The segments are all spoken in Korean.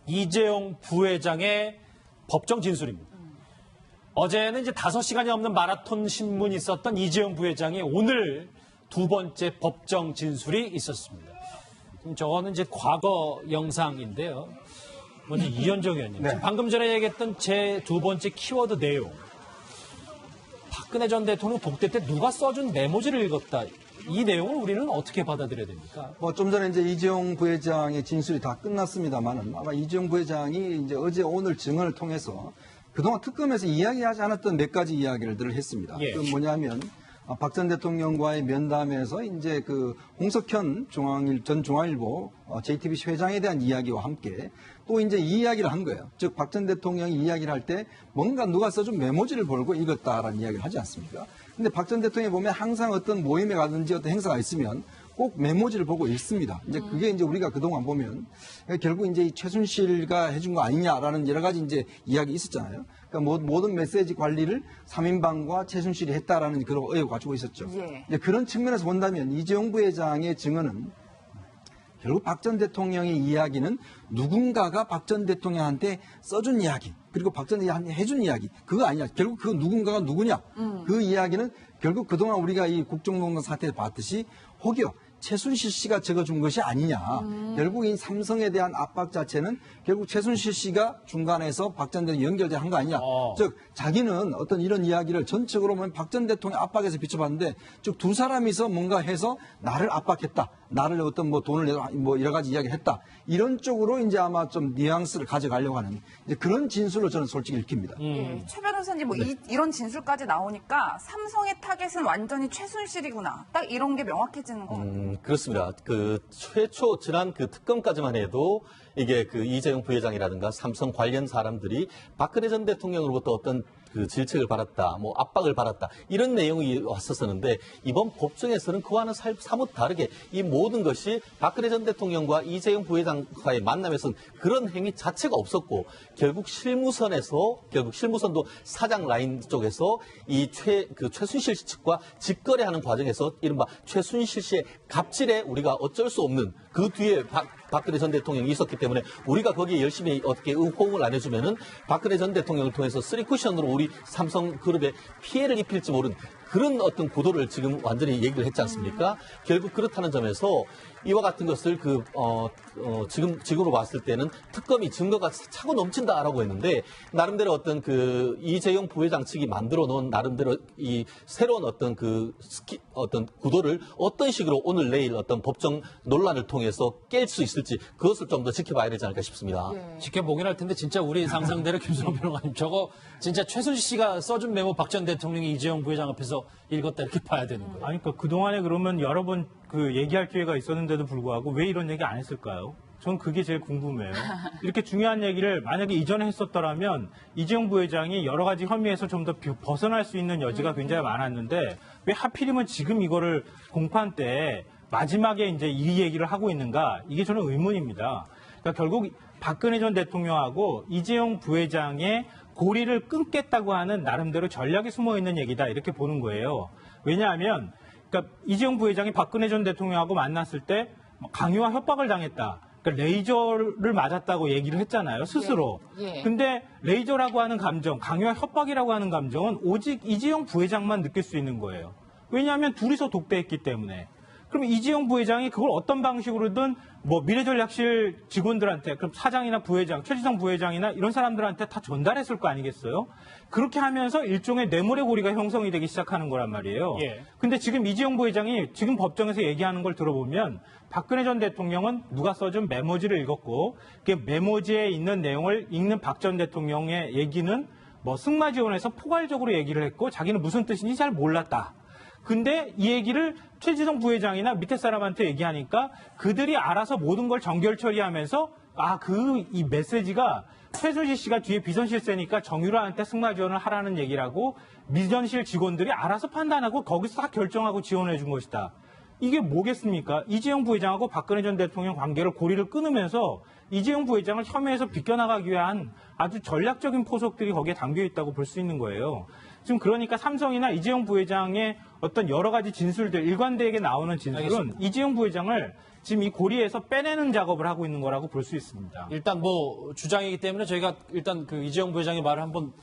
이재용 부회장의 법정 진술입니다. 어제는 이제 5시간이 넘는 마라톤 신문이 있었던 이재용 부회장이 오늘 두 번째 법정 진술이 있었습니다. 저거는 이제 과거 영상인데요. 먼저 이현정 의원님. 네. 방금 전에 얘기했던 제 두 번째 키워드 내용. 박근혜 전 대통령 독대 때 누가 써준 메모지를 읽었다. 이 내용을 우리는 어떻게 받아들여야 됩니까? 좀 전에 이제 이재용 부회장의 진술이 다 끝났습니다만은 아마 이재용 부회장이 이제 어제 오늘 증언을 통해서 그동안 특검에서 이야기하지 않았던 몇 가지 이야기를 했습니다. 예. 그 뭐냐면 박 전 대통령과의 면담에서 이제 그 홍석현 전 중앙일보 JTBC 회장에 대한 이야기와 함께 또 이제 이 이야기를 한 거예요. 즉 박 전 대통령이 이야기를 할 때 뭔가 누가 써준 메모지를 보고 읽었다라는 이야기를 하지 않습니까? 근데 박 전 대통령이 보면 항상 어떤 모임에 가든지 어떤 행사가 있으면 꼭 메모지를 보고 읽습니다. 이제 그게 이제 우리가 그동안 보면 결국 이제 최순실가 해준 거 아니냐라는 여러 가지 이제 이야기 있었잖아요. 그러니까 모든 메시지 관리를 3인방과 최순실이 했다라는 그런 의혹을 가지고 있었죠. 예. 이제 그런 측면에서 본다면 이재용 부회장의 증언은 결국 박 전 대통령의 이야기는 누군가가 박 전 대통령한테 써준 이야기, 그리고 박 전 대통령한테 해준 이야기, 그거 아니야. 결국 그 누군가가 누구냐. 그 이야기는 결국 그동안 우리가 이 국정농단 사태에서 봤듯이 혹여 최순실 씨가 적어준 것이 아니냐. 결국 이 삼성에 대한 압박 자체는 결국 최순실 씨가 중간에서 박 전 대통령 연결된 거 아니냐. 즉 자기는 어떤 이런 이야기를 전적으로 보면 박 전 대통령 압박에서 비춰봤는데 즉 두 사람이서 뭔가 해서 나를 압박했다. 나를 어떤 뭐 돈을 내서 뭐 여러 가지 이야기를 했다. 이런 쪽으로 이제 아마 좀 뉘앙스를 가져가려고 하는 이제 그런 진술로 저는 솔직히 읽힙니다. 예, 최 변호사님 이런 진술까지 나오니까 삼성의 타겟은 완전히 최순실이구나. 딱 이런 게 명확해지는 것 같아요. 그렇습니다. 그 최초 지난 그 특검까지만 해도 이게 그 이재용 부회장이라든가 삼성 관련 사람들이 박근혜 전 대통령으로부터 어떤 그 질책을 받았다, 뭐 압박을 받았다 이런 내용이 왔었었는데 이번 법정에서는 그와는 사뭇 다르게 이 모든 것이 박근혜 전 대통령과 이재용 부회장과의 만남에서는 그런 행위 자체가 없었고 결국 실무선도 사장 라인 쪽에서 이 최순실 씨 측과 직거래하는 과정에서 이른바 최순실 씨의 갑질에 우리가 어쩔 수 없는 그 뒤에 박근혜 전 대통령이 있었기 때문에 우리가 거기에 열심히 어떻게 호응을 안 해주면은 박근혜 전 대통령을 통해서 쓰리쿠션으로 우리 삼성그룹에 피해를 입힐지 모르는 그런 어떤 구도를 지금 완전히 얘기를 했지 않습니까? 결국 그렇다는 점에서 이와 같은 것을 지금으로 봤을 때는 특검이 증거가 차고 넘친다라고 했는데 나름대로 어떤 그 이재용 부회장 측이 만들어 놓은 나름대로 이 새로운 어떤 어떤 구도를 어떤 식으로 오늘 내일 어떤 법정 논란을 통해서 깰 수 있을지 그것을 좀 더 지켜봐야 되지 않을까 싶습니다. 예. 지켜보긴 할 텐데 진짜 우리 상상대로 김수영 변호사님 저거 진짜 최순실 씨가 써준 메모 박 전 대통령이 이재용 부회장 앞에서 읽었다 이렇게 봐야 되는 거예요. 아니, 그러니까 그동안에 그러면 여러 번 그 얘기할 기회가 있었는데도 불구하고 왜 이런 얘기 안 했을까요? 전 그게 제일 궁금해요. 이렇게 중요한 얘기를 만약에 이전에 했었더라면 이재용 부회장이 여러 가지 혐의에서 좀 더 벗어날 수 있는 여지가 굉장히 많았는데 왜 하필이면 지금 이거를 공판 때 마지막에 이제 이 얘기를 하고 있는가? 이게 저는 의문입니다. 그러니까 결국 박근혜 전 대통령하고 이재용 부회장의 고리를 끊겠다고 하는 나름대로 전략이 숨어 있는 얘기다 이렇게 보는 거예요. 왜냐하면 그러니까 이재용 부회장이 박근혜 전 대통령하고 만났을 때 강요와 협박을 당했다. 그러니까 레이저를 맞았다고 얘기를 했잖아요, 스스로. 예. 근데 레이저라고 하는 감정, 강요와 협박이라고 하는 감정은 오직 이재용 부회장만 느낄 수 있는 거예요. 왜냐하면 둘이서 독대했기 때문에. 그럼 이재용 부회장이 그걸 어떤 방식으로든 뭐 미래전략실 직원들한테, 그럼 사장이나 부회장, 최지성 부회장이나 이런 사람들한테 다 전달했을 거 아니겠어요? 그렇게 하면서 일종의 뇌물의 고리가 형성이 되기 시작하는 거란 말이에요. 예. 근데 지금 이재용 부회장이 지금 법정에서 얘기하는 걸 들어보면 박근혜 전 대통령은 누가 써준 메모지를 읽었고 그 메모지에 있는 내용을 읽는 박 전 대통령의 얘기는 뭐 승마지원에서 포괄적으로 얘기를 했고 자기는 무슨 뜻인지 잘 몰랐다. 근데 이 얘기를 최지성 부회장이나 밑에 사람한테 얘기하니까 그들이 알아서 모든 걸 정결 처리하면서 이 메시지가 최순실 씨가 뒤에 비선실세니까 정유라한테 승마 지원을 하라는 얘기라고 비선실 직원들이 알아서 판단하고 거기서 다 결정하고 지원해 준 것이다. 이게 뭐겠습니까? 이재용 부회장하고 박근혜 전 대통령 관계를 고리를 끊으면서 이재용 부회장을 혐의에서 비껴나가기 위한 아주 전략적인 포석들이 거기에 담겨 있다고 볼 수 있는 거예요. 지금 그러니까 삼성이나 이재용 부회장의 어떤 여러 가지 진술들, 일관되게 나오는 진술은 알겠습니다. 이재용 부회장을 지금 이 고리에서 빼내는 작업을 하고 있는 거라고 볼 수 있습니다. 일단 뭐 주장이기 때문에 저희가 일단 그 이재용 부회장의 말을 한번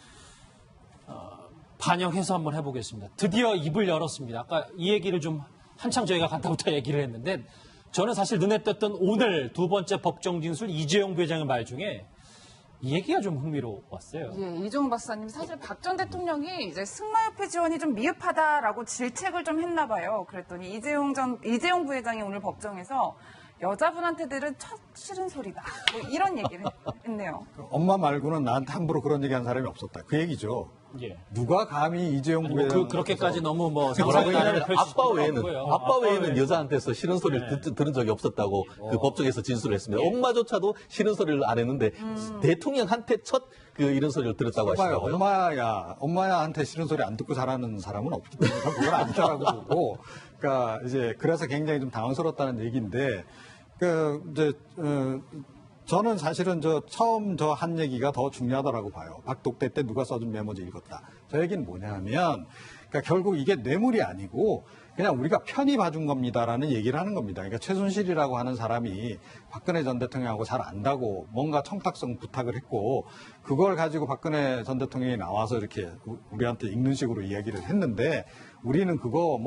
반영해서 한번 해보겠습니다. 드디어 입을 열었습니다. 아까 이 얘기를 좀 한창 저희가 간다부터 얘기를 했는데 저는 사실 눈에 띄었던 오늘 두 번째 법정 진술 이재용 부회장의 말 중에 이 얘기가 좀 흥미로웠어요. 예, 이종훈 박사님 사실 박 전 대통령이 이제 승마협회 지원이 좀 미흡하다라고 질책을 좀 했나 봐요. 그랬더니 이재용 부회장이 오늘 법정에서 여자분한테 들은 첫 싫은 소리다. 뭐 이런 얘기를 했네요. 엄마 말고는 나한테 함부로 그런 얘기한 사람이 없었다. 그 얘기죠. 예. 누가 감히 이재용 아니, 뭐 부회장 그렇게까게 너무 뭐 뭐라고 상상을 했냐면 아빠 외에는 펼치시고요. 여자한테서 싫은 소리를 들은 적이 없었다고 그 법정에서 진술을 했습니다. 엄마조차도 싫은 소리를 안 했는데 대통령한테 첫 그 이런 소리를 들었다고 하시더라고요. 엄마야한테 싫은 소리 안 듣고 자라는 사람은 없기 때문에 그걸 안다라고 보고, 그러니까 이제 그래서 굉장히 좀 당황스럽다는 얘기인데, 저는 사실은 처음 한 얘기가 더 중요하다라고 봐요. 박독대 때 누가 써준 메모지 읽었다. 저 얘기는 뭐냐면, 그러니까 결국 이게 뇌물이 아니고 그냥 우리가 편히 봐준 겁니다라는 얘기를 하는 겁니다. 그러니까 최순실이라고 하는 사람이 박근혜 전 대통령하고 잘 안다고 뭔가 청탁성 부탁을 했고, 그걸 가지고 박근혜 전 대통령이 나와서 이렇게 우리한테 읽는 식으로 이야기를 했는데, 우리는 그거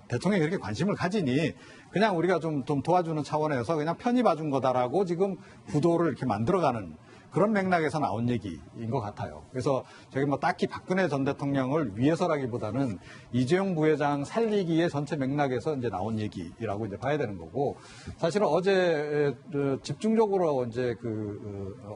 대통령이 그렇게 관심을 가지니 그냥 우리가 좀 도와주는 차원에서 그냥 편히 봐준 거다라고 지금 구도를 이렇게 만들어가는 그런 맥락에서 나온 얘기인 것 같아요. 그래서 저기 딱히 박근혜 전 대통령을 위해서라기보다는 이재용 부회장 살리기의 전체 맥락에서 이제 나온 얘기라고 이제 봐야 되는 거고, 사실은 어제 집중적으로 이제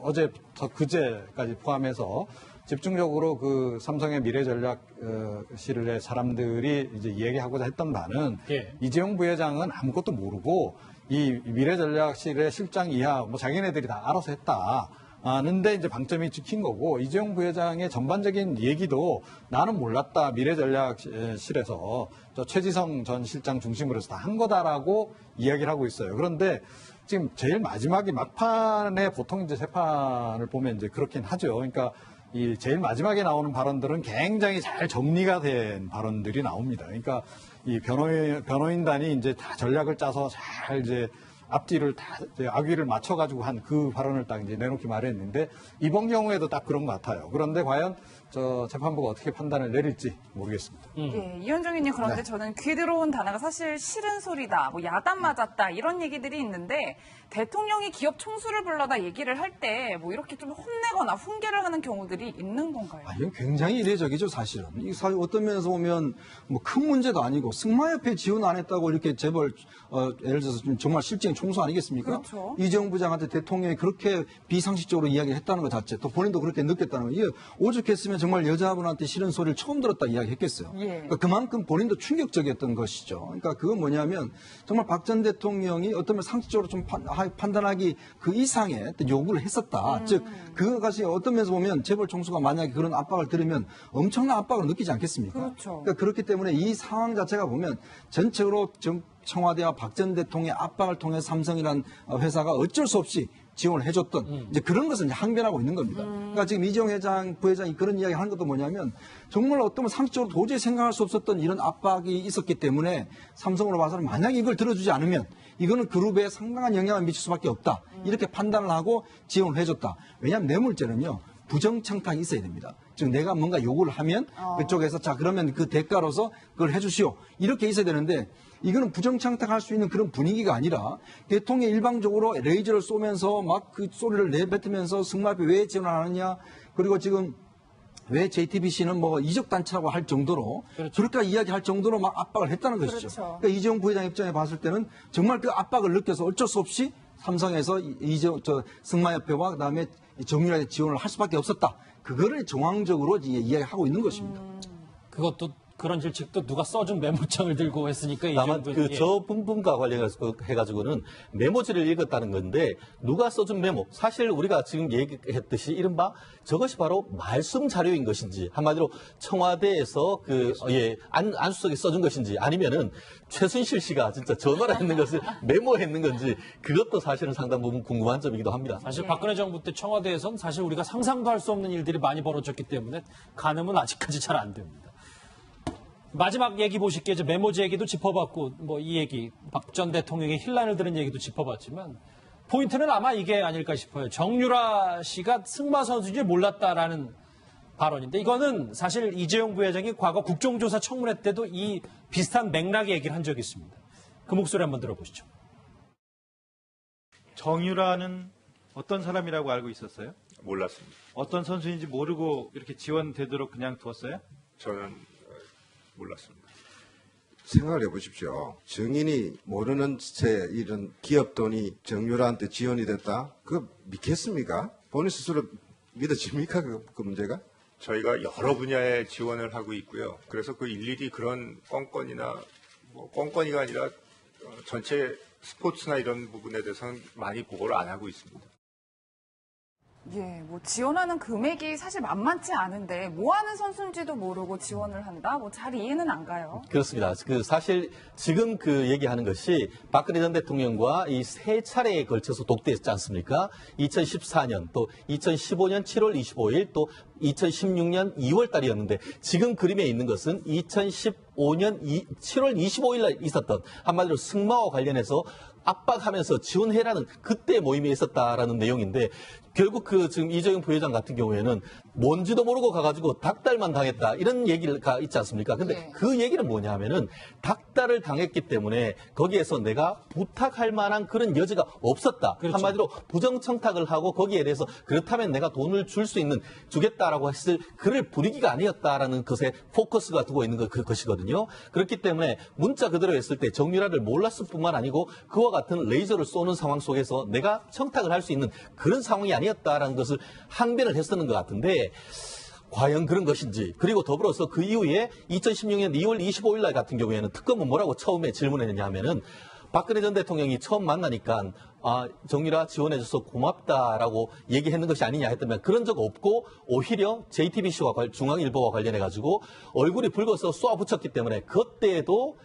어제부터 그제까지 포함해서 집중적으로 그 삼성의 미래전략실의 사람들이 이제 이야기하고자 했던 바는 예. 이재용 부회장은 아무것도 모르고 이 미래전략실의 실장 이하 자기네들이 다 알아서 했다. 아는데 이제 방점이 찍힌 거고, 이재용 부회장의 전반적인 얘기도 나는 몰랐다. 미래전략실에서 최지성 전 실장 중심으로 해서 다 한 거다라고 이야기를 하고 있어요. 그런데 지금 제일 마지막에 막판에 보통 이제 재판을 보면 이제 그렇긴 하죠. 그러니까 이 제일 마지막에 나오는 발언들은 굉장히 잘 정리가 된 발언들이 나옵니다. 그러니까 이 변호인단이 이제 다 전략을 짜서 잘 이제 앞뒤를 다 악위를 맞춰가지고 한 그 발언을 딱 이제 내놓기 마련했는데, 이번 경우에도 딱 그런 것 같아요. 그런데 과연 재판부가 어떻게 판단을 내릴지 모르겠습니다. 예, 이현정 의원님, 그런데 저는 귀 들어온 단어가 사실 싫은 소리다, 뭐 야단 맞았다 이런 얘기들이 있는데, 대통령이 기업 총수를 불러다 얘기를 할 때 뭐 이렇게 좀 혼내거나 훈계를 하는 경우들이 있는 건가요? 이건 굉장히 이례적이죠, 사실은. 이 사실 어떤 면에서 보면 뭐 큰 문제도 아니고, 승마협회 지원 안 했다고 이렇게 재벌 예를 들어서 좀 정말 실질 총수 아니겠습니까? 그렇죠. 이재용 부장한테 대통령이 그렇게 비상식적으로 이야기를 했다는 것 자체, 또 본인도 그렇게 느꼈다는 거, 이게 오죽했으면 정말 여자분한테 싫은 소리를 처음 들었다 이야기했겠어요. 예. 그러니까 그만큼 본인도 충격적이었던 것이죠. 그러니까 그건 뭐냐면 정말 박 전 대통령이 어떤 면 상식적으로 좀 판단하기 그 이상의 어떤 요구를 했었다. 즉 그것이 어떤 면에서 보면 재벌 총수가 만약에 그런 압박을 들으면 엄청난 압박을 느끼지 않겠습니까? 그렇죠. 그러니까 그렇기 때문에 이 상황 자체가 보면 전체적으로 청와대와 박 전 대통령의 압박을 통해 삼성이라는 회사가 어쩔 수 없이 지원을 해줬던 이제 그런 것을 이제 항변하고 있는 겁니다. 그러니까 지금 이재용 부회장이 그런 이야기 하는 것도 뭐냐면 정말 어떤 상식적으로 도저히 생각할 수 없었던 이런 압박이 있었기 때문에 삼성으로 봐서는 만약에 이걸 들어주지 않으면 이거는 그룹에 상당한 영향을 미칠 수밖에 없다. 이렇게 판단을 하고 지원을 해줬다. 왜냐하면 뇌물죄는요, 부정청탁이 있어야 됩니다. 즉 내가 뭔가 요구를 하면 그쪽에서 자 그러면 그 대가로서 그걸 해주시오. 이렇게 있어야 되는데, 이거는 부정청탁할 수 있는 그런 분위기가 아니라 대통령이 일방적으로 레이저를 쏘면서 막 그 소리를 내뱉으면서 승마협회 왜 지원을 안 하느냐, 그리고 지금 왜 JTBC는 뭐 이적단체라고 할 정도로 그렇게 이야기할 정도로 막 압박을 했다는 것이죠. 그렇죠. 그러니까 이재용 부회장 입장에 봤을 때는 정말 그 압박을 느껴서 어쩔 수 없이 삼성에서 승마협회와 그다음에 정유라에 지원을 할 수밖에 없었다. 그거를 정황적으로 이야기하고 있는 것입니다. 그것도 그런 질책도 누가 써준 메모장을 들고 했으니까 다만 이재용 그 부회장이 저 부분과 관련해가지고는 메모지를 읽었다는 건데 누가 써준 메모 사실 우리가 지금 얘기했듯이 이른바 저것이 바로 말씀 자료인 것인지 한마디로 청와대에서 안수석이 써준 것인지 아니면은 최순실 씨가 진짜 전화를 했는 것을 메모했는 건지 그것도 사실은 상당 부분 궁금한 점이기도 합니다. 사실 박근혜 정부 때 청와대에선 사실 우리가 상상도 할 수 없는 일들이 많이 벌어졌기 때문에 가늠은 아직까지 잘 안 됩니다. 마지막 얘기 보실게요. 이제 메모지 얘기도 짚어봤고 뭐 이 얘기 박 전 대통령의 힐난을 들은 얘기도 짚어봤지만 포인트는 아마 이게 아닐까 싶어요. 정유라 씨가 승마 선수인 줄 몰랐다라는 발언인데 이거는 사실 이재용 부회장이 과거 국정조사 청문회 때도 이 비슷한 맥락의 얘기를 한 적이 있습니다. 그 목소리 한번 들어보시죠. 정유라는 어떤 사람이라고 알고 있었어요? 몰랐습니다. 어떤 선수인지 모르고 이렇게 지원되도록 그냥 두었어요? 저는 몰랐습니다. 생각을 해보십시오. 증인이 모르는 채 이런 기업 돈이 정유라한테 지원이 됐다? 그거 믿겠습니까? 본인 스스로 믿어집니까? 그 문제가? 저희가 여러 분야에 지원을 하고 있고요. 그래서 그 일일이 그런 건건이나 건건이가 아니라 전체 스포츠나 이런 부분에 대해서는 많이 보고를 안 하고 있습니다. 예, 뭐 지원하는 금액이 사실 만만치 않은데 뭐 하는 선수인지도 모르고 지원을 한다? 뭐 잘 이해는 안 가요. 그렇습니다. 사실 지금 얘기하는 것이 박근혜 전 대통령과 이 세 차례에 걸쳐서 독대했지 않습니까? 2014년 또 2015년 7월 25일 또 2016년 2월 달이었는데 지금 그림에 있는 것은 2015년 7월 25일 날 있었던 한마디로 승마와 관련해서 압박하면서 지원해라는 그때 모임에 있었다라는 내용인데 결국 지금 이재용 부회장 같은 경우에는 뭔지도 모르고 가가지고 닭달만 당했다 이런 얘기가 있지 않습니까? 근데 네. 그 얘기는 뭐냐 하면은 닭달을 당했기 때문에 거기에서 내가 부탁할 만한 그런 여지가 없었다. 그렇죠. 한마디로 부정청탁을 하고 거기에 대해서 그렇다면 내가 돈을 줄 수 있는 주겠다라고 했을 그럴 분위기가 아니었다라는 것에 포커스가 두고 있는 것이거든요. 그렇기 때문에 문자 그대로 했을 때 정유라를 몰랐을 뿐만 아니고 그와 같은 레이저를 쏘는 상황 속에서 내가 청탁을 할 수 있는 그런 상황이 아니었다라는 것을 항변을 했었는 것 같은데 과연 그런 것인지 그리고 더불어서 그 이후에 2016년 2월 25일 날 같은 경우에는 특검은 뭐라고 처음에 질문했느냐 하면은 박근혜 전 대통령이 처음 만나니까 정유라 지원해줘서 고맙다라고 얘기했는 것이 아니냐 했다면 그런 적 없고 오히려 JTBC와 중앙일보와 관련해가지고 얼굴이 붉어서 쏘아붙였기 때문에 그때에도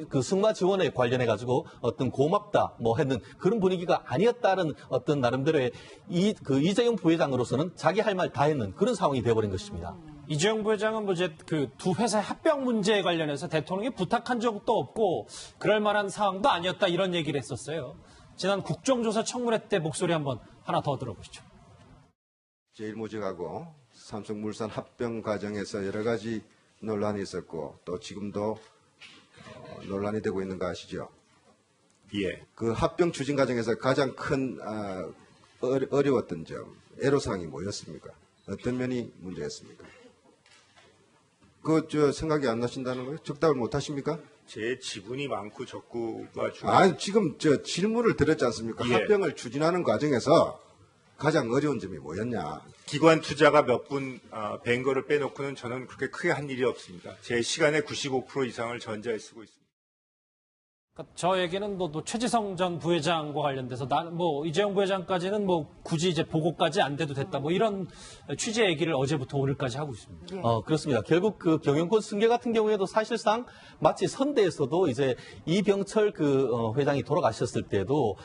그 승마 지원에 관련해가지고 어떤 고맙다 뭐 했는 그런 분위기가 아니었다는 어떤 나름대로의 이재용 부회장으로서는 자기 할 말 다 했는 그런 상황이 되어버린 것입니다. 이재용 부회장은 뭐 이제 그 두 회사 합병 문제에 관련해서 대통령이 부탁한 적도 없고 그럴 만한 상황도 아니었다 이런 얘기를 했었어요. 지난 국정조사 청문회 때 목소리 한번 하나 더 들어보시죠. 제일모직하고 삼성물산 합병 과정에서 여러 가지 논란이 있었고 또 지금도 논란이 되고 있는 거 아시죠? 예. 그 합병 추진 과정에서 가장 큰 어려웠던 점, 애로사항이 뭐였습니까? 어떤 면이 문제였습니까? 생각이 안 나신다는 거예요? 적답을 못 하십니까? 제 지분이 많고 적구가 지금 질문을 드렸지 않습니까? 예. 합병을 추진하는 과정에서 가장 어려운 점이 뭐였냐? 기관 투자가 몇 분 뵌 거를 빼놓고는 저는 그렇게 크게 한 일이 없습니다. 제 시간의 95% 이상을 전자에 쓰고 있습니다. 그러니까 저에게는 뭐 최지성 전 부회장과 관련돼서 이재용 부회장까지는 뭐 굳이 이제 보고까지 안 돼도 됐다 뭐 이런 취재 얘기를 어제부터 오늘까지 하고 있습니다. 그렇습니다. 결국 그 경영권 승계 같은 경우에도 사실상 마치 선대에서도 이제 이병철 회장이 돌아가셨을 때도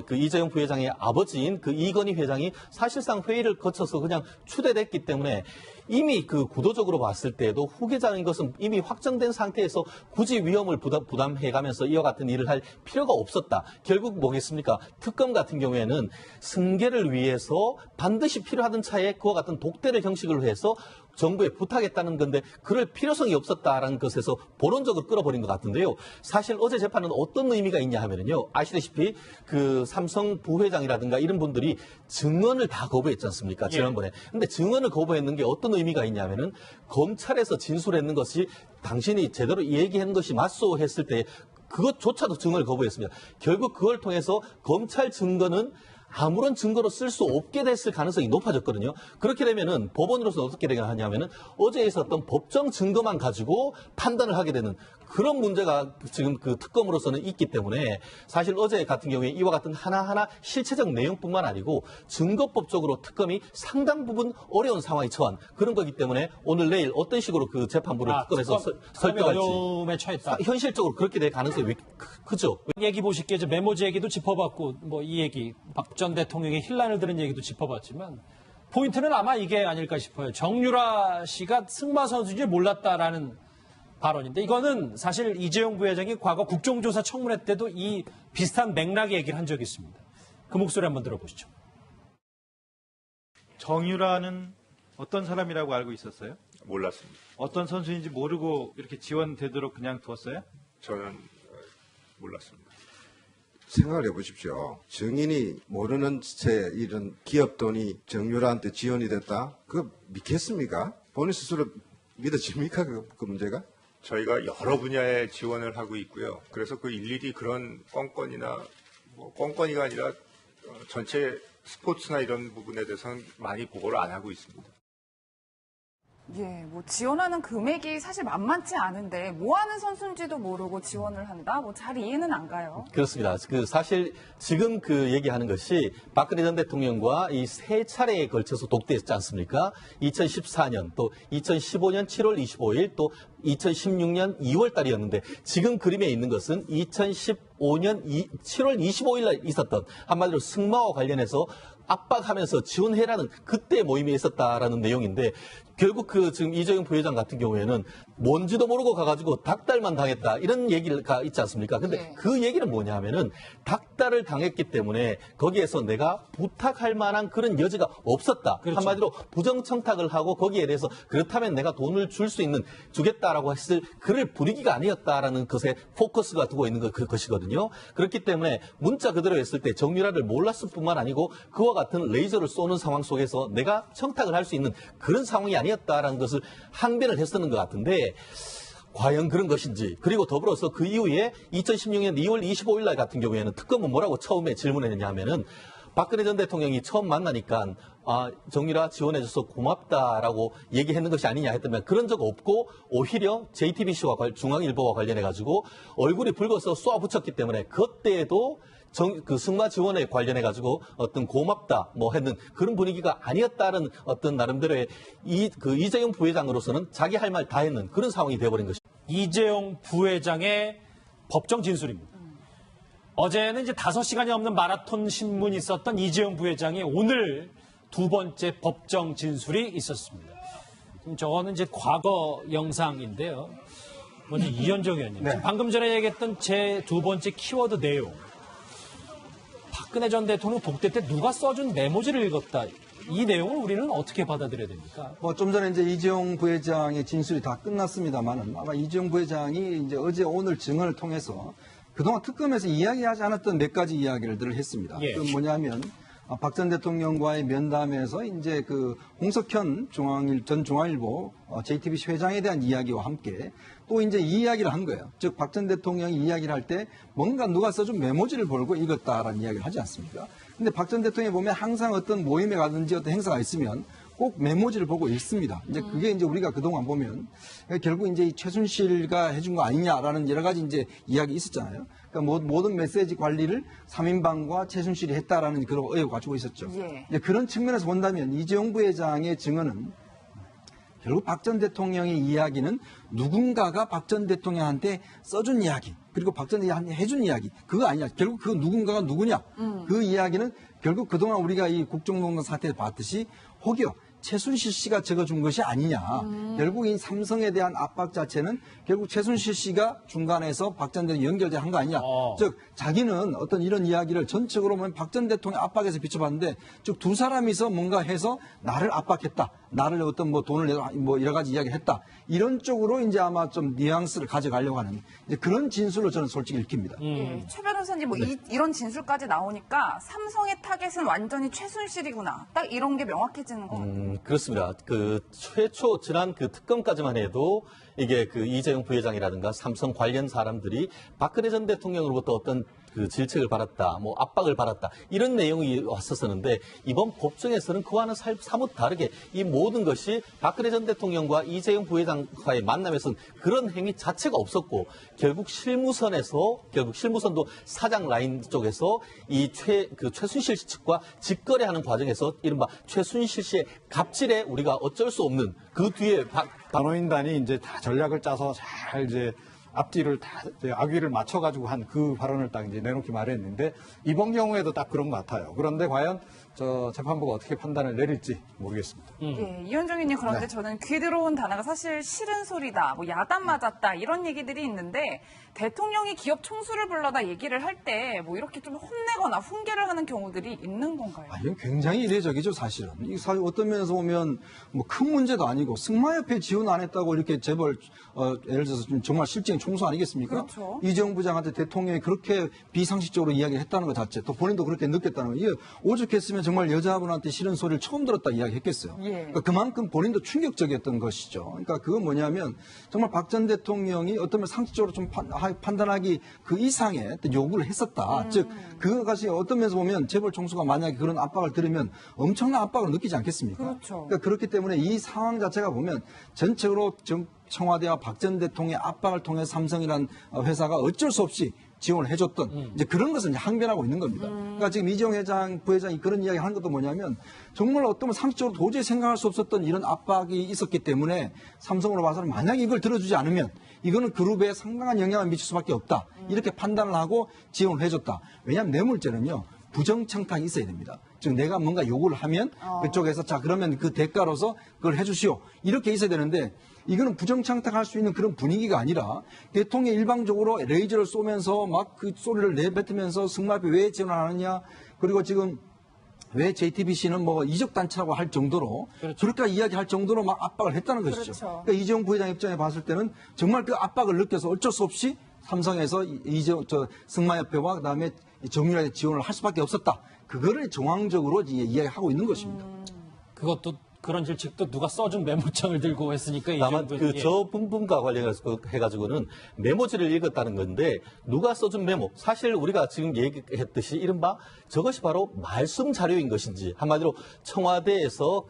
그 이재용 부회장의 아버지인 그 이건희 회장이 사실상 회의를 거쳐서 그냥 추대됐기 때문에 이미 구도적으로 봤을 때도 후계자인 것은 이미 확정된 상태에서 굳이 위험을 부담해가면서 이와 같은 일을 할 필요가 없었다. 결국 뭐겠습니까? 특검 같은 경우에는 승계를 위해서 반드시 필요하던 차에 그와 같은 독대를 형식으로 해서 정부에 부탁했다는 건데 그럴 필요성이 없었다라는 것에서 본원적으로 끌어버린 것 같은데요. 사실 어제 재판은 어떤 의미가 있냐 하면요. 아시다시피 그 삼성 부회장이라든가 이런 분들이 증언을 다 거부했지 않습니까? 지난번에. 근데 증언을 거부했는 게 어떤 의미가 있냐면은 검찰에서 진술했는 것이 당신이 제대로 얘기한 것이 맞소 했을 때 그것조차도 증언을 거부했습니다. 결국 그걸 통해서 검찰 증거는 아무런 증거로 쓸 수 없게 됐을 가능성이 높아졌거든요. 그렇게 되면은 법원으로서는 어떻게 되냐면은 어제 있었던 법정 증거만 가지고 판단을 하게 되는 그런 문제가 지금 그 특검으로서는 있기 때문에 사실 어제 같은 경우에 이와 같은 하나하나 실체적 내용뿐만 아니고 증거법적으로 특검이 상당 부분 어려운 상황에 처한 그런 거기 때문에 오늘 내일 어떤 식으로 그 재판부를 특검에서 설득할지 어려움에 처했다. 현실적으로 그렇게 될 가능성이 크죠. 얘기 보실게요. 이제 메모지 얘기도 짚어봤고 뭐 이 얘기 박 전 대통령의 힐난을 들은 얘기도 짚어봤지만 포인트는 아마 이게 아닐까 싶어요. 정유라 씨가 승마 선수인 줄 몰랐다라는 발언인데 이거는 사실 이재용 부회장이 과거 국정조사 청문회 때도 이 비슷한 맥락의 얘기를 한 적이 있습니다. 그 목소리 한번 들어보시죠. 정유라는 어떤 사람이라고 알고 있었어요? 몰랐습니다. 어떤 선수인지 모르고 이렇게 지원되도록 그냥 두었어요? 저는 몰랐습니다. 생각을 해보십시오. 증인이 모르는 채 이런 기업 돈이 정유라한테 지원이 됐다? 그거 믿겠습니까? 본인 스스로 믿어집니까? 그 문제가? 저희가 여러 분야에 지원을 하고 있고요. 그래서 그 일일이 그런 건건이나 뭐 건건이가 아니라 전체 스포츠나 이런 부분에 대해서는 많이 보고를 안 하고 있습니다. 예, 뭐 지원하는 금액이 사실 만만치 않은데 뭐 하는 선수인지도 모르고 지원을 한다? 뭐 잘 이해는 안 가요. 그렇습니다. 그 사실 지금 그 얘기하는 것이 박근혜 전 대통령과 이 세 차례에 걸쳐서 독대했지 않습니까? 2014년 또 2015년 7월 25일 또 2016년 2월 달이었는데 지금 그림에 있는 것은 2015년 7월 25일 날 있었던 한마디로 승마와 관련해서 압박하면서 지원해라는 그때 모임이 있었다라는 내용인데 결국 그 지금 이재용 부회장 같은 경우에는 뭔지도 모르고 가가지고 닭달만 당했다 이런 얘기가 있지 않습니까? 근데 네. 그 얘기는 뭐냐 하면은 닭달을 당했기 때문에 거기에서 내가 부탁할 만한 그런 여지가 없었다. 그렇죠. 한마디로 부정청탁을 하고 거기에 대해서 그렇다면 내가 돈을 줄 수 있는 주겠다라고 했을 그럴 분위기가 아니었다라는 것에 포커스가 두고 있는 것이거든요. 그렇기 때문에 문자 그대로 했을 때 정유라를 몰랐을 뿐만 아니고 그와 같은 레이저를 쏘는 상황 속에서 내가 청탁을 할 수 있는 그런 상황이 아니었다라는 것을 항변을 했었는 것 같은데 과연 그런 것인지 그리고 더불어서 그 이후에 2016년 2월 25일 날 같은 경우에는 특검은 뭐라고 처음에 질문했느냐 하면은 박근혜 전 대통령이 처음 만나니까 정유라 지원해줘서 고맙다라고 얘기했는 것이 아니냐 했다면 그런 적 없고 오히려 JTBC와 중앙일보와 관련해가지고 얼굴이 붉어서 쏘아붙였기 때문에 그때에도 그 승마 지원에 관련해가지고 어떤 고맙다 뭐 했는 그런 분위기가 아니었다는 어떤 나름대로의 이재용 부회장으로서는 자기 할 말 다 했는 그런 상황이 되어버린 것입니다. 이재용 부회장의 법정 진술입니다. 어제는 이제 5시간이 넘는 마라톤 신문이 있었던 이재용 부회장이 오늘 두 번째 법정 진술이 있었습니다. 저거는 이제 과거 영상인데요. 먼저 이현정 의원님. 지금 방금 전에 얘기했던 제 두 번째 키워드 내용. 박근혜 전 대통령 독대 때 누가 써준 메모지를 읽었다. 이 내용을 우리는 어떻게 받아들여야 됩니까? 뭐 좀 전에 이제 이재용 부회장의 진술이 다 끝났습니다만은 아마 이재용 부회장이 이제 어제 오늘 증언을 통해서 그동안 특검에서 이야기하지 않았던 몇 가지 이야기를 했습니다. 예. 그 뭐냐면 박 전 대통령과의 면담에서 이제 그 홍석현 전 중앙일보 JTBC 회장에 대한 이야기와 함께 또 이제 이 이야기를 한 거예요. 즉 박 전 대통령이 이야기를 할 때 뭔가 누가 써준 메모지를 보고 읽었다라는 이야기를 하지 않습니까? 근데 박 전 대통령이 보면 항상 어떤 모임에 가든지 어떤 행사가 있으면 꼭 메모지를 보고 읽습니다. 이제 그게 이제 우리가 그동안 보면 결국 이제 최순실가 해준 거 아니냐라는 여러 가지 이제 이야기 있었잖아요. 그러니까 모든 메시지 관리를 3인방과 최순실이 했다라는 그런 의혹을 가지고 있었죠. 예. 이제 그런 측면에서 본다면 이재용 부회장의 증언은 결국 박 전 대통령의 이야기는 누군가가 박 전 대통령한테 써준 이야기 그리고 박 전 대통령한테 해준 이야기 그거 아니냐. 결국 그 누군가가 누구냐. 그 이야기는 결국 그동안 우리가 이 국정농단 사태를 봤듯이 혹여 최순실 씨가 적어준 것이 아니냐. 결국 이 삼성에 대한 압박 자체는 결국 최순실 씨가 중간에서 박 전 대통령 연결된 거 아니냐. 즉 자기는 어떤 이런 이야기를 전적으로 보면 박 전 대통령 압박에서 비춰봤는데 즉 두 사람이서 뭔가 해서 나를 압박했다. 나를 어떤 뭐 돈을 내서 뭐 여러 가지 이야기를 했다. 이런 쪽으로 이제 아마 좀 뉘앙스를 가져가려고 하는 이제 그런 진술로 저는 솔직히 읽힙니다. 예, 최 변호사님 뭐 이런 진술까지 나오니까 삼성의 타겟은 완전히 최순실이구나. 딱 이런 게 명확해지는 것 같아요. 그렇습니다. 그 최초 지난 그 특검까지만 해도 이게 그 이재용 부회장이라든가 삼성 관련 사람들이 박근혜 전 대통령으로부터 어떤 그 질책을 받았다, 뭐 압박을 받았다 이런 내용이 왔었었는데 이번 법정에서는 그와는 사뭇 다르게 이 모든 것이 박근혜 전 대통령과 이재용 부회장과의 만남에서는 그런 행위 자체가 없었고 결국 실무선도 사장 라인 쪽에서 이 최순실 씨 측과 직거래하는 과정에서 이른바 최순실 씨의 갑질에 우리가 어쩔 수 없는 그 뒤에 변호인단이 이제 다 전략을 짜서 잘 이제 앞뒤를 다 악위를 맞춰가지고 한 그 발언을 딱 이제 내놓기 마련했는데 이번 경우에도 딱 그런 것 같아요. 그런데 과연 저 재판부가 어떻게 판단을 내릴지 모르겠습니다. 예, 이현정 의원님 그런데 저는 귀 들어온 단어가 사실 싫은 소리다, 뭐 야단 맞았다 이런 얘기들이 있는데 대통령이 기업 총수를 불러다 얘기를 할 때 뭐 이렇게 좀 혼내거나 훈계를 하는 경우들이 있는 건가요? 이건 굉장히 이례적이죠, 사실은. 이 사실 어떤 면에서 보면 뭐 큰 문제도 아니고 승마협회 지원 안 했다고 이렇게 재벌 예를 들어서 좀 정말 실질 총수 아니겠습니까? 그렇죠. 이재용 부장한테 대통령이 그렇게 비상식적으로 이야기를 했다는 것 자체, 또 본인도 그렇게 느꼈다는 거, 이게 오죽했으면 정말 여자분한테 싫은 소리를 처음 들었다 이야기했겠어요. 예. 그러니까 그만큼 본인도 충격적이었던 것이죠. 그러니까 그건 뭐냐면 정말 박 전 대통령이 어떤 면 상식적으로 좀 판단하기 그 이상의 어떤 요구를 했었다. 즉 그것이 어떤 면에서 보면 재벌 총수가 만약에 그런 압박을 들으면 엄청난 압박을 느끼지 않겠습니까? 그렇죠. 그러니까 그렇기 때문에 이 상황 자체가 보면 전체적으로 청와대와 박 전 대통령의 압박을 통해 삼성이라는 회사가 어쩔 수 없이 지원을 해줬던 이제 그런 것을 이제 항변하고 있는 겁니다. 그러니까 지금 이재용 부회장이 그런 이야기 하는 것도 뭐냐면 정말 어떤 상식적으로 도저히 생각할 수 없었던 이런 압박이 있었기 때문에 삼성으로 봐서는 만약에 이걸 들어주지 않으면 이거는 그룹에 상당한 영향을 미칠 수밖에 없다. 이렇게 판단을 하고 지원을 해줬다. 왜냐하면 뇌물죄는요. 부정청탁이 있어야 됩니다. 즉 내가 뭔가 요구를 하면 그쪽에서 자 그러면 그 대가로서 그걸 해주시오. 이렇게 있어야 되는데 이거는 부정청탁할 수 있는 그런 분위기가 아니라 대통령이 일방적으로 레이저를 쏘면서 막 그 소리를 내뱉으면서 승마협회 왜 지원을 안 하느냐. 그리고 지금 왜 JTBC는 뭐 이적단체라고 할 정도로 그렇게 이야기할 정도로 막 압박을 했다는 것이죠. 그렇죠. 그러니까 이재용 부회장 입장에 봤을 때는 정말 그 압박을 느껴서 어쩔 수 없이 삼성에서 승마협회와 그다음에 정유라에 지원을 할 수밖에 없었다. 그거를 정황적으로 이야기하고 있는 것입니다. 그것도 그런 질책도 누가 써준 메모장을 들고 했으니까 다만 저 분분과 관련해서 해가지고는 메모지를 읽었다는 건데 누가 써준 메모 사실 우리가 지금 얘기했듯이 이른바 저것이 바로 말씀 자료인 것인지 한마디로 청와대에서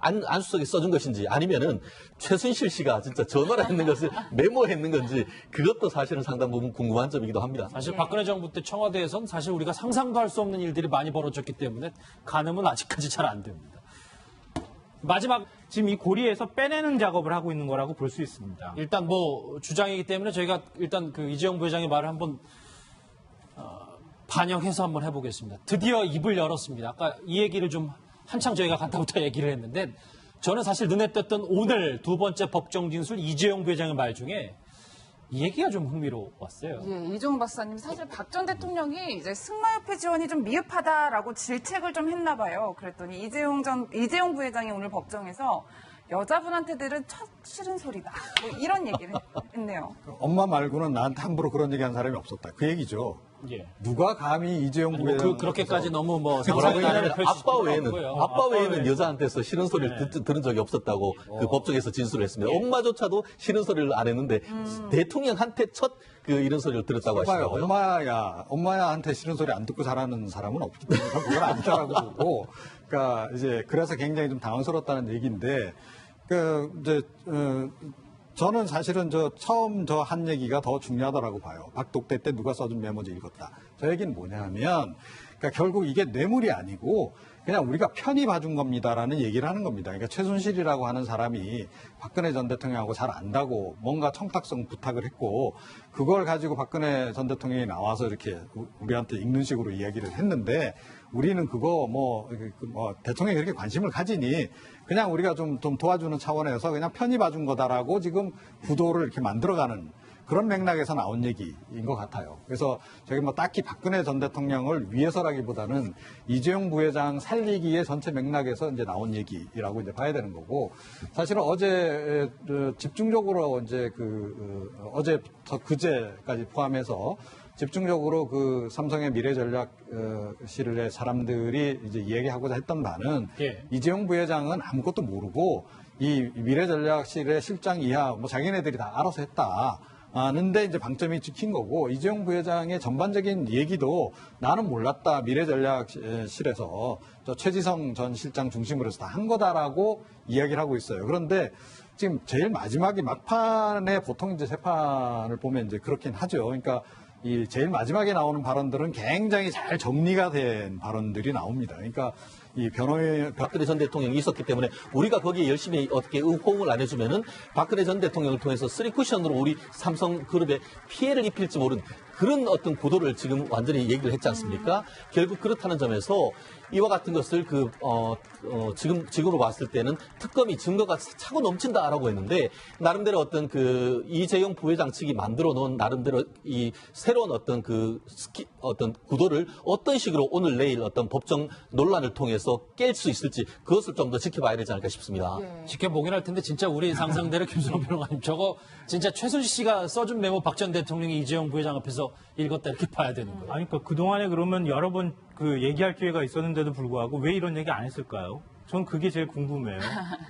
안수석이 써준 것인지 아니면은 최순실 씨가 진짜 전화를 했는 것을 메모했는 건지 그것도 사실은 상당 부분 궁금한 점이기도 합니다. 사실 박근혜 정부 때 청와대에선 사실 우리가 상상도 할 수 없는 일들이 많이 벌어졌기 때문에 가늠은 아직까지 잘 안 됩니다. 마지막 지금 이 고리에서 빼내는 작업을 하고 있는 거라고 볼 수 있습니다. 일단 뭐 주장이기 때문에 저희가 일단 그 이재용 부회장의 말을 한번 반영해서 한번 해보겠습니다. 드디어 입을 열었습니다. 아까 이 얘기를 좀 한창 저희가 간다부터 얘기를 했는데 저는 사실 눈에 띄었던 오늘 두 번째 법정 진술 이재용 부회장의 말 중에 이 얘기가 좀 흥미로웠어요. 예, 이종훈 박사님 사실 박 전 대통령이 이제 승마협회 지원이 좀 미흡하다라고 질책을 좀 했나 봐요. 그랬더니 이재용 부회장이 오늘 법정에서 여자분한테 들은 첫 싫은 소리다. 뭐 이런 얘기를 했네요. 엄마 말고는 나한테 함부로 그런 얘기한 사람이 없었다. 그 얘기죠. 예. 누가 감히 이재용 부회장 그렇게까지 너무 뭐 뭐라고 상상을 했냐면 아빠 외에는 여자한테서 싫은 소리를 들은 적이 없었다고 그 법정에서 진술을 했습니다. 엄마조차도 싫은 소리를 안 했는데 대통령한테 첫 이런 소리를 들었다고 하시더라고요. 엄마야한테 싫은 소리 안 듣고 자라는 사람은 없기 때문에 그걸 안다라고 보고, 그러니까 이제 그래서 굉장히 좀 당황스럽다는 얘기인데, 저는 사실은 처음 한 얘기가 더 중요하다라고 봐요. 박독대 때 누가 써준 메모지 읽었다. 저 얘기는 뭐냐면, 그러니까 결국 이게 뇌물이 아니고 그냥 우리가 편히 봐준 겁니다라는 얘기를 하는 겁니다. 그러니까 최순실이라고 하는 사람이 박근혜 전 대통령하고 잘 안다고 뭔가 청탁성 부탁을 했고 그걸 가지고 박근혜 전 대통령이 나와서 이렇게 우리한테 읽는 식으로 이야기를 했는데 우리는 그거 대통령이 그렇게 관심을 가지니 그냥 우리가 좀 도와주는 차원에서 그냥 편히 봐준 거다라고 지금 구도를 이렇게 만들어가는 그런 맥락에서 나온 얘기인 것 같아요. 그래서 저기 딱히 박근혜 전 대통령을 위해서라기보다는 이재용 부회장 살리기의 전체 맥락에서 이제 나온 얘기라고 이제 봐야 되는 거고, 사실은 어제 집중적으로 이제 어제부터 그제까지 포함해서 집중적으로 삼성의 미래전략실의 사람들이 이제 이야기하고자 했던 바는 이재용 부회장은 아무것도 모르고 이 미래전략실의 실장 이하 자기네들이 다 알아서 했다. 는데 이제 방점이 찍힌 거고 이재용 부회장의 전반적인 얘기도 나는 몰랐다 미래전략실에서 저 최지성 전 실장 중심으로 해서 다 한 거다라고 이야기를 하고 있어요. 그런데 지금 제일 마지막에 막판에 보통 이제 재판을 보면 이제 그렇긴 하죠. 그러니까 이 제일 마지막에 나오는 발언들은 굉장히 잘 정리가 된 발언들이 나옵니다. 그러니까 이 박근혜 전 대통령이 있었기 때문에 우리가 거기에 열심히 어떻게 호응을 안 해주면은 박근혜 전 대통령을 통해서 3쿠션으로 우리 삼성그룹에 피해를 입힐지 모르는 그런 어떤 구도를 지금 완전히 얘기를 했지 않습니까? 결국 그렇다는 점에서 이와 같은 것을 지금으로 봤을 때는 특검이 증거가 차고 넘친다라고 했는데 나름대로 어떤 그 이재용 부회장 측이 만들어 놓은 나름대로 이 새로운 어떤 어떤 구도를 어떤 식으로 오늘 내일 어떤 법정 논란을 통해서 깰 수 있을지 그것을 좀 더 지켜봐야 되지 않을까 싶습니다. 지켜보긴 할 텐데 진짜 우리 상상대로 김수남 변호사님 저거 진짜 최순실 씨가 써준 메모 박 전 대통령이 이재용 부회장 앞에서 읽었다 이렇게 봐야 되는 거예요. 아니, 그러니까 그동안에 그러면 여러 번 그 얘기할 기회가 있었는데도 불구하고 왜 이런 얘기 안 했을까요? 전 그게 제일 궁금해요.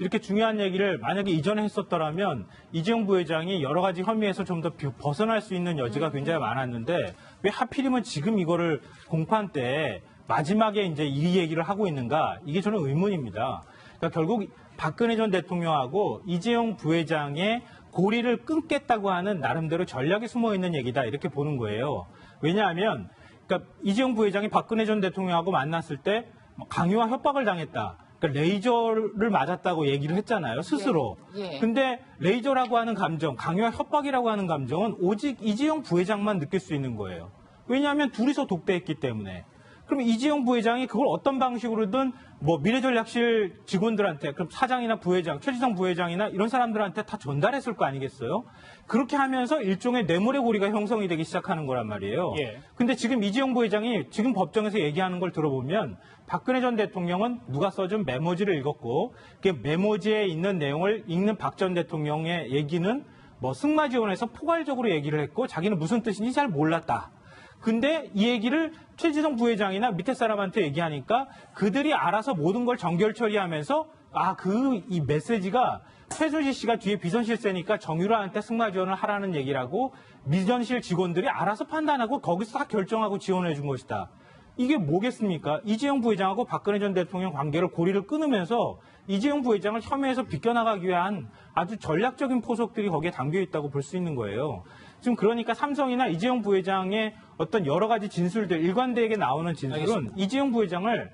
이렇게 중요한 얘기를 만약에 이전에 했었더라면 이재용 부회장이 여러 가지 혐의에서 좀 더 벗어날 수 있는 여지가 굉장히 많았는데 왜 하필이면 지금 이거를 공판 때 마지막에 이제 이 얘기를 하고 있는가? 이게 저는 의문입니다. 그러니까 결국 박근혜 전 대통령하고 이재용 부회장의 고리를 끊겠다고 하는 나름대로 전략이 숨어 있는 얘기다 이렇게 보는 거예요. 왜냐하면 그러니까 이재용 부회장이 박근혜 전 대통령하고 만났을 때 강요와 협박을 당했다. 그러니까 레이저를 맞았다고 얘기를 했잖아요, 스스로. 예. 근데 레이저라고 하는 감정, 강요와 협박이라고 하는 감정은 오직 이재용 부회장만 느낄 수 있는 거예요. 왜냐하면 둘이서 독대했기 때문에. 그럼 이재용 부회장이 그걸 어떤 방식으로든 뭐 미래전략실 직원들한테, 그럼 사장이나 부회장, 최지성 부회장이나 이런 사람들한테 다 전달했을 거 아니겠어요? 그렇게 하면서 일종의 뇌물의 고리가 형성이 되기 시작하는 거란 말이에요. 예. 근데 지금 이재용 부회장이 지금 법정에서 얘기하는 걸 들어보면 박근혜 전 대통령은 누가 써준 메모지를 읽었고 그 메모지에 있는 내용을 읽는 박 전 대통령의 얘기는 뭐 승마 지원에서 포괄적으로 얘기를 했고 자기는 무슨 뜻인지 잘 몰랐다. 근데 이 얘기를 최지성 부회장이나 밑에 사람한테 얘기하니까 그들이 알아서 모든 걸 정결 처리하면서 이 메시지가 최순실 씨가 뒤에 비선실세니까 정유라한테 승마 지원을 하라는 얘기라고 비선실 직원들이 알아서 판단하고 거기서 다 결정하고 지원해 준 것이다. 이게 뭐겠습니까? 이재용 부회장하고 박근혜 전 대통령 관계를 고리를 끊으면서 이재용 부회장을 혐의에서 비껴나가기 위한 아주 전략적인 포석들이 거기에 담겨 있다고 볼 수 있는 거예요. 지금 그러니까 삼성이나 이재용 부회장의 어떤 여러 가지 진술들, 일관되게 나오는 진술은 알겠습니다. 이재용 부회장을